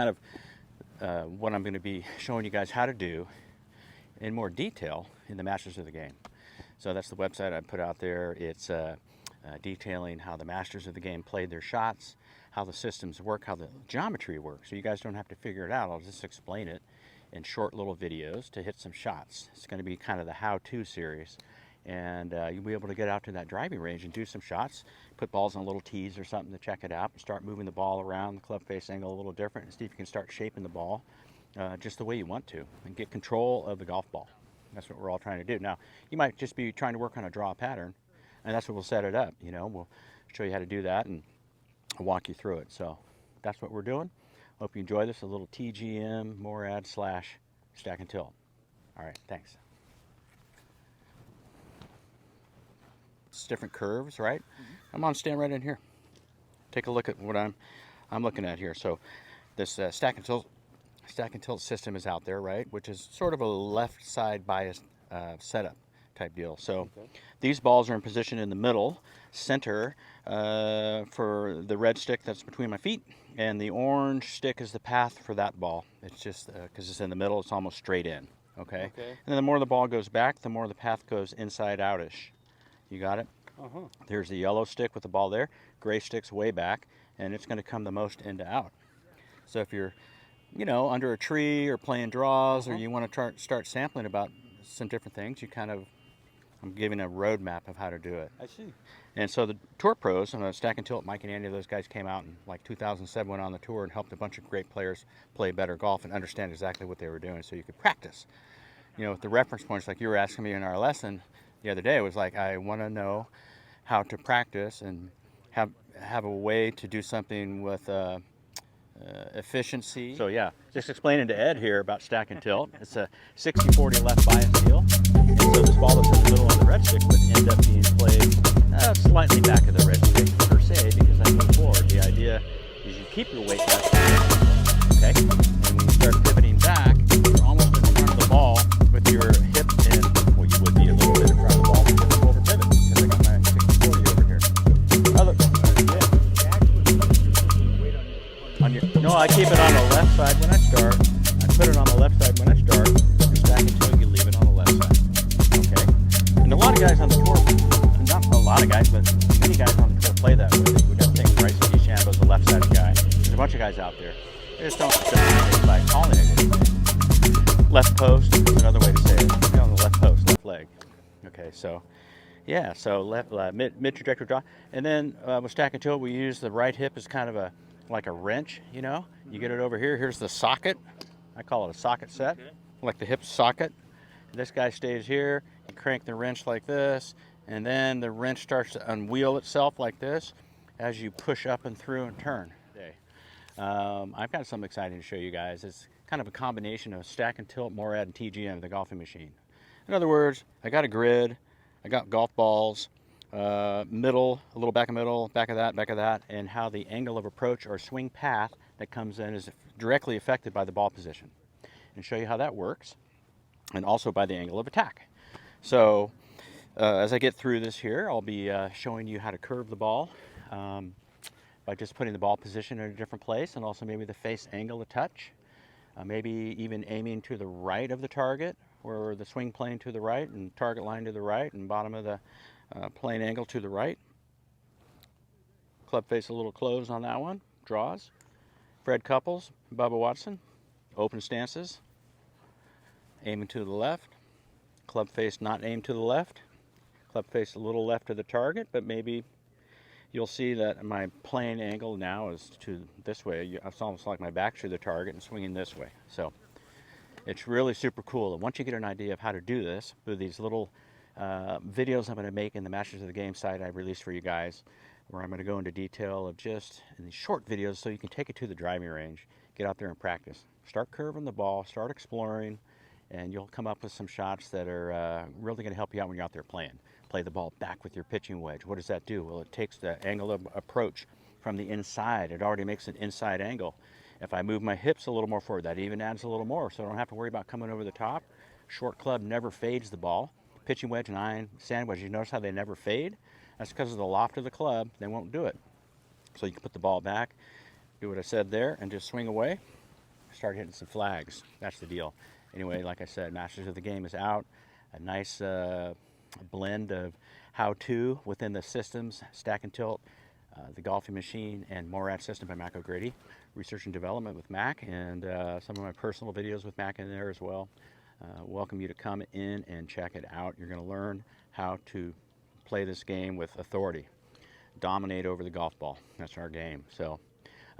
Kind of what I'm going to be showing you guys how to do in more detail in the Masters of the Game. So that's the website I put out there. It's detailing how the Masters of the Game played their shots, how the systems work, how the geometry works. So you guys don't have to figure it out. I'll just explain it in short little videos to hit some shots. It's going to be kind of the how-to series. And you'll be able to get out to that driving range and do some shots, put balls on little tees or something to check it out, and start moving the ball around, the club face angle a little different, and see if you can start shaping the ball just the way you want to, and get control of the golf ball. That's what we're all trying to do. Now, you might just be trying to work on a draw pattern, and that's what we'll set it up. You know, we'll show you how to do that, and I'll walk you through it. So that's what we're doing. Hope you enjoy this, a little TGM MORAD / stack and tilt. All right, thanks. It's different curves, right? I'm on stand right in here. Take a look at what I'm looking at here. So this stack and tilt system is out there, right? Which is sort of a left side biased setup type deal. So these balls are in position in the middle, center for the red stick that's between my feet, and the orange stick is the path for that ball. It's just because it's in the middle, it's almost straight in. Okay. And the more the ball goes back, the more the path goes inside outish. You got it? There's the yellow stick with the ball there. Gray stick's way back, and it's going to come the most into out. So if you're, you know, under a tree or playing draws, or you want to start sampling about some different things, you kind of, I'm giving a roadmap of how to do it. I see. And so the tour pros on Stack and Tilt, Mike and Andy, those guys came out in like 2007, went on the tour and helped a bunch of great players play better golf and understand exactly what they were doing, so you could practice. You know, with the reference points, like you were asking me in our lesson the other day, it was like, I want to know how to practice and have a way to do something with efficiency. So yeah, just explaining to Ed here about stack and tilt. It's a 60-40 left bias deal. And so this ball that's in the middle on the red stick would end up being played slightly back of the red stick per se, because I move forward. The idea is you keep your weight left, okay? And when you start pivoting back, you're almost in front of the ball with your hip in, well, you would be a little bit in front of the ball with the over pivot, because I got my 60-40 over here. No, I keep it on the left side when I start. I put it on the left side when I start. And stack until you leave it on the left side. Okay? And a lot of guys on the tour, not a lot of guys, but many guys on the tour play that way. We got things, Bryson DeChambeau's the left-sided guy. There's a bunch of guys out there. They just don't specify by calling it anything. Left post is another way to say it. You know, on the left post, left leg. Okay, so yeah, so left mid trajectory draw. And then with stack and tilt, we use the right hip as kind of like a wrench, you know. You get it over here. Here's the socket. I call it a socket set, like the hip socket. This guy stays here. You crank the wrench like this, and then the wrench starts to unwheel itself like this as you push up and through and turn. I've got something exciting to show you guys. It's kind of a combination of stack and tilt, MORAD, and TGM, the golfing machine. In other words, I got a grid, I got golf balls, middle, a little back of middle, back of that, and how the angle of approach or swing path that comes in is directly affected by the ball position. And show you how that works, and also by the angle of attack. So as I get through this here, I'll be showing you how to curve the ball by just putting the ball position in a different place, and also maybe the face angle a touch, maybe even aiming to the right of the target, or the swing plane to the right, and target line to the right, and bottom of the plane angle to the right. Club face a little closed on that one. Draws. Fred Couples, Bubba Watson. Open stances. Aiming to the left. Club face not aimed to the left. Club face a little left of the target, but maybe you'll see that my plane angle now is to this way. It's almost like my back's to the target and swinging this way. So it's really super cool. And once you get an idea of how to do this with these little videos I'm going to make in the Masters of the Game site I've released for you guys, where I'm going to go into detail of just in these short videos so you can take it to the driving range, get out there and practice. Start curving the ball, start exploring, and you'll come up with some shots that are really going to help you out when you're out there playing. Play the ball back with your pitching wedge. What does that do? Well, it takes the angle of approach from the inside. It already makes an inside angle. If I move my hips a little more forward, that even adds a little more, so I don't have to worry about coming over the top. Short club never fades the ball. Pitching wedge and iron sand wedge, you notice how they never fade? That's because of the loft of the club. They won't do it. So you can put the ball back, do what I said there, and just swing away. start hitting some flags. That's the deal. Anyway, like I said, Masters of the Game is out. A nice blend of how-to within the systems, Stack and Tilt, the Golfing Machine, and MORAD system by Mac O'Grady. Research and development with Mac, and some of my personal videos with Mac in there as well. Welcome you to come in and check it out. You're going to learn how to play this game with authority. Dominate over the golf ball. That's our game. So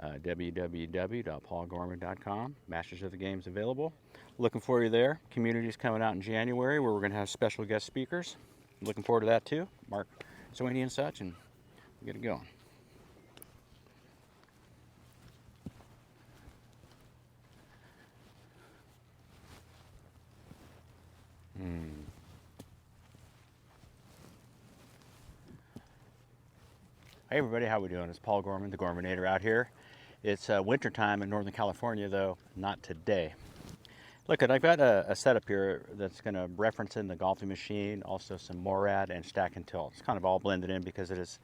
www.paulgorman.com. Masters of the Game's available. Looking for you there. Community's coming out in January where we're going to have special guest speakers. Looking forward to that too. Mark Sweeney and such, and we'll get it going. Hey everybody, how we doing? It's Paul Gorman, the Gormanator out here. It's winter time in Northern California though, not today. Look, I've got a setup here that's going to reference in the Golfing Machine, also some MORAD and Stack and Tilt. It's kind of all blended in because it is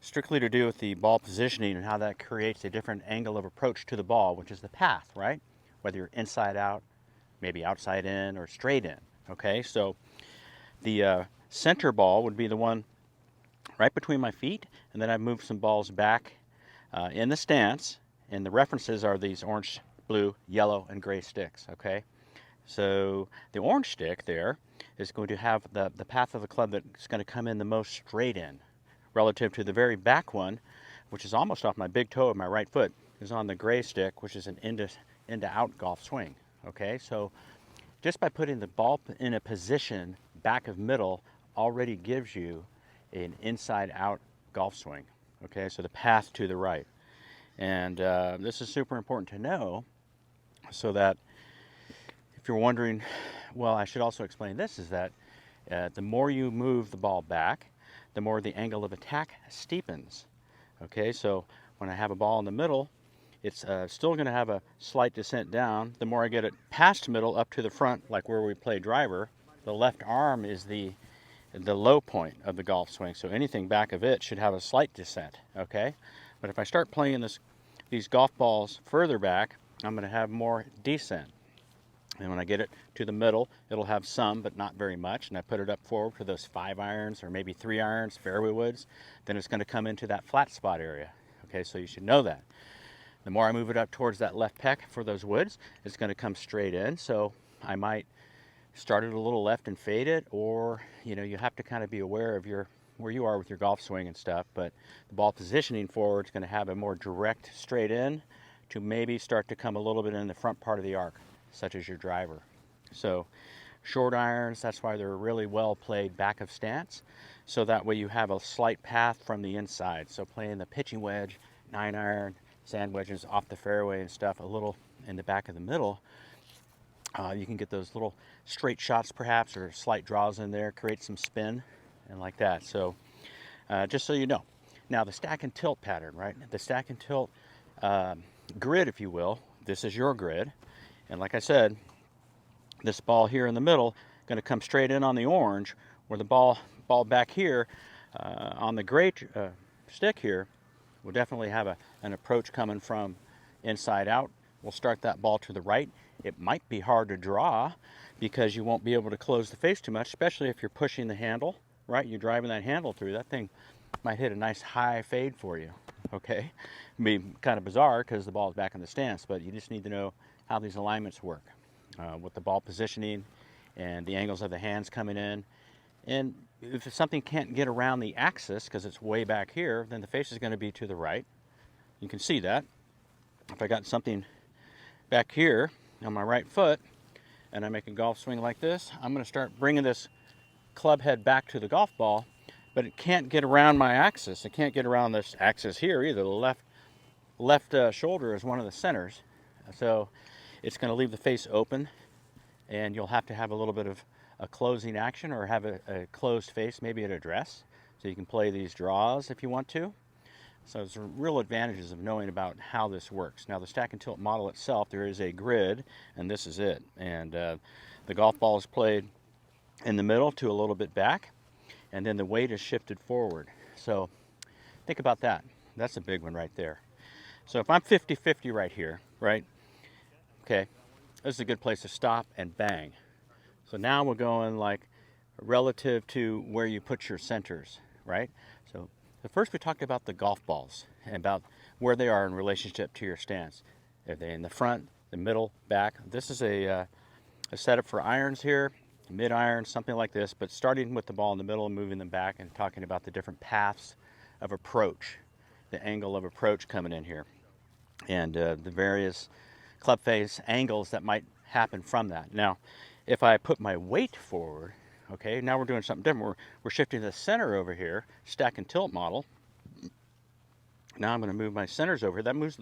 strictly to do with the ball positioning and how that creates a different angle of approach to the ball, which is the path, right? Whether you're inside out, maybe outside in, or straight in, okay? So the center ball would be the one right between my feet, and then I've moved some balls back in the stance, and the references are these orange, blue, yellow, and gray sticks, okay? So the orange stick there is going to have the path of the club that's going to come in the most straight in, relative to the very back one, which is almost off my big toe of my right foot, is on the gray stick, which is an into-out golf swing, okay? So just by putting the ball in a position back of middle already gives you an inside-out golf swing, okay? So the path to the right. And this is super important to know so that if you're wondering, well, I should also explain this, is that the more you move the ball back, the more the angle of attack steepens, okay? So when I have a ball in the middle, it's still going to have a slight descent down. The more I get it past middle up to the front, like where we play driver, the left arm is the low point of the golf swing, so anything back of it should have a slight descent, okay? But if I start playing these golf balls further back, I'm going to have more descent. And when I get it to the middle, it'll have some, but not very much, and I put it up forward for those 5 irons or maybe 3 irons, fairway woods, then it's going to come into that flat spot area, okay? So you should know that. The more I move it up towards that left peck for those woods, it's going to come straight in, so I might start it a little left and fade it, or you have to kind of be aware of where you are with your golf swing and stuff. But the ball positioning forward is going to have a more direct straight in to maybe start to come a little bit in the front part of the arc, such as your driver. So short irons, that's why they're really well played back of stance, so that way you have a slight path from the inside. So playing the pitching wedge, 9-iron, sand wedges off the fairway and stuff a little in the back of the middle, you can get those little straight shots perhaps, or slight draws in there, create some spin and like that. So just so you know. Now the Stack and Tilt pattern, right? The Stack and Tilt grid, if you will, this is your grid. And like I said, this ball here in the middle going to come straight in on the orange, where the ball back here on the gray stick here will definitely have an approach coming from inside out. We'll start that ball to the right. It might be hard to draw because you won't be able to close the face too much, especially if you're pushing the handle, right? You're driving that handle through. That thing might hit a nice high fade for you, okay? It'd be kind of bizarre because the ball is back in the stance, but you just need to know how these alignments work with the ball positioning and the angles of the hands coming in. And if something can't get around the axis because it's way back here, then the face is going to be to the right. You can see that. If I got something back here on my right foot and I make a golf swing like this, I'm going to start bringing this club head back to the golf ball, but it can't get around my axis. It can't get around this axis here either. The left shoulder is one of the centers, so it's going to leave the face open, and you'll have to have a little bit of a closing action or have a closed face, maybe at a dress, so you can play these draws if you want to. So there's real advantages of knowing about how this works. Now the Stack and Tilt model itself, there is a grid, and this is it. And the golf ball is played in the middle to a little bit back, and then the weight is shifted forward. So think about that. That's a big one right there. So if I'm 50-50 right here, right? Okay, this is a good place to stop and bang. So now we're going like relative to where you put your centers, right? So first we talked about the golf balls and about where they are in relationship to your stance. Are they in the front, the middle, back? This is a setup for irons here, mid iron, something like this, but starting with the ball in the middle and moving them back and talking about the different paths of approach, the angle of approach coming in here, and the various club face angles that might happen from that. Now, if I put my weight forward, okay, now we're doing something different. We're shifting the center over here, stack and tilt model. Now I'm going to move my centers over. That moves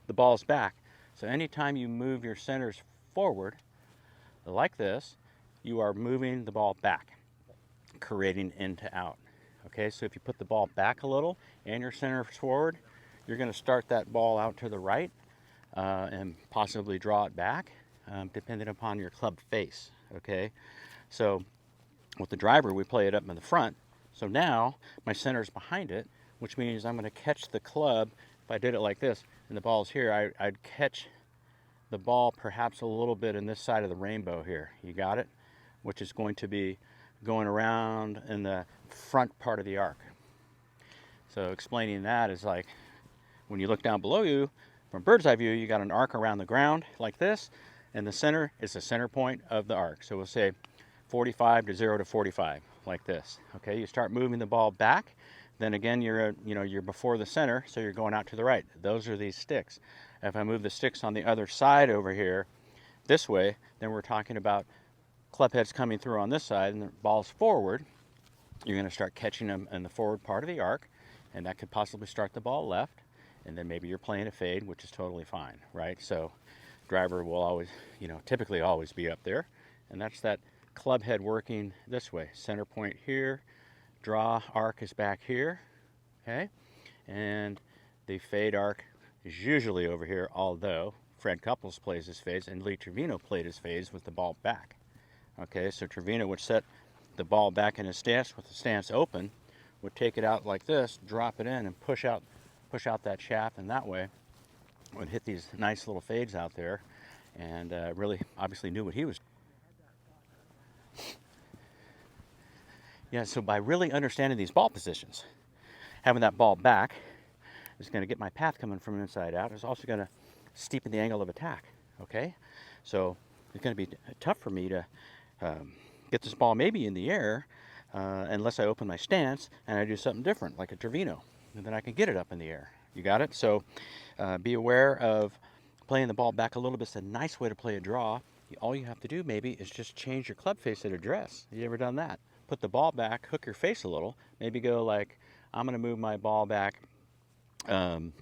the balls back. So anytime you move your centers forward, like this, you are moving the ball back, creating in to out. Okay, so if you put the ball back a little and your center forward, you're going to start that ball out to the right and possibly draw it back, depending upon your club face. Okay, so with the driver, we play it up in the front. So now my center is behind it, which means I'm going to catch the club. If I did it like this and the ball's here, I'd catch the ball perhaps a little bit in this side of the rainbow here. You got it? Which is going to be going around in the front part of the arc. So explaining that is like when you look down below you from bird's eye view, you got an arc around the ground like this, and the center is the center point of the arc. So we'll say 45 to 0 to 45 like this. Okay, you start moving the ball back, then again you're before the center, so you're going out to the right. Those are these sticks. If I move the sticks on the other side over here this way, then we're talking about club heads coming through on this side and the ball's forward. You're going to start catching them in the forward part of the arc, and that could possibly start the ball left, and then maybe you're playing a fade, which is totally fine, right? So driver will always, typically always be up there, and that's that club head working this way. Center point here, draw arc is back here, okay? And the fade arc is usually over here, although Fred Couples plays his fades and Lee Trevino played his fades with the ball back. Okay, so Trevino would set the ball back in his stance with the stance open, would take it out like this, drop it in, and push out that shaft, and that way would hit these nice little fades out there, and really obviously knew what he was. Yeah, so by really understanding these ball positions, having that ball back is going to get my path coming from inside out. It's also going to steepen the angle of attack, okay? So it's going to be tough for me to get this ball maybe in the air unless I open my stance and I do something different, like a Trevino, and then I can get it up in the air. You got it? So be aware of playing the ball back a little bit. It's a nice way to play a draw. All you have to do maybe is just change your club face at address. Have you ever done that? Put the ball back, hook your face a little, maybe go like, I'm going to move my ball back 2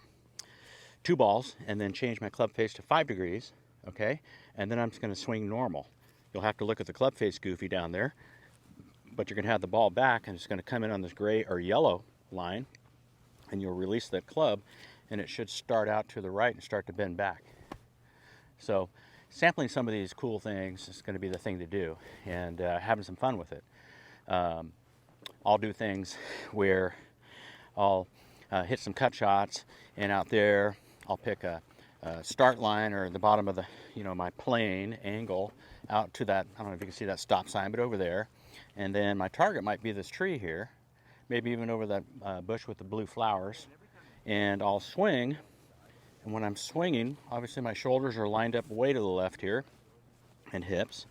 balls and then change my club face to 5 degrees, okay? And then I'm just going to swing normal. You'll have to look at the club face goofy down there, but you're going to have the ball back and it's going to come in on this gray or yellow line, and you'll release that club and it should start out to the right and start to bend back. So sampling some of these cool things is going to be the thing to do, and having some fun with it. I'll do things where I'll hit some cut shots, and out there I'll pick a start line or the bottom of the my plane angle out to that, I don't know if you can see that stop sign, but over there, and then my target might be this tree here, maybe even over that bush with the blue flowers, and I'll swing. And when I'm swinging, obviously my shoulders are lined up way to the left here and hips,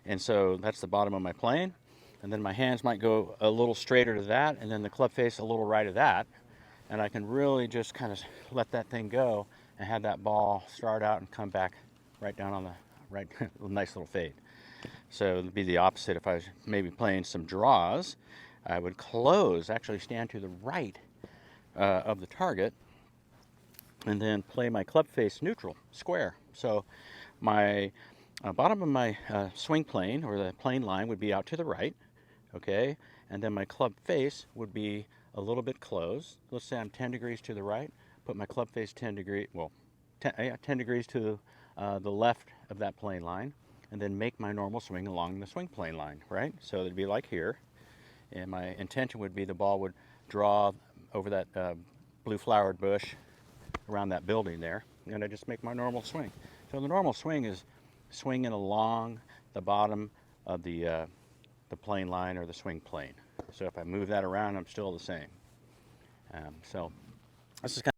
and so that's the bottom of my plane, and then my hands might go a little straighter to that, and then the club face a little right of that, and I can really just kind of let that thing go and have that ball start out and come back right down on the right, nice little fade. So it'd be the opposite. If I was maybe playing some draws, I would close, actually stand to the right of the target, and then play my club face neutral, square. So my bottom of my swing plane, or the plane line, would be out to the right, okay? And then my club face would be a little bit closed. Let's say I'm 10 degrees to the right, put my club face 10 degrees to the left of that plane line, and then make my normal swing along the swing plane line, right? So it'd be like here, and my intention would be the ball would draw over that blue flowered bush around that building there, and I just make my normal swing. So the normal swing is swinging along the bottom of the plane line or the swing plane. So if I move that around, I'm still the same. So this is kind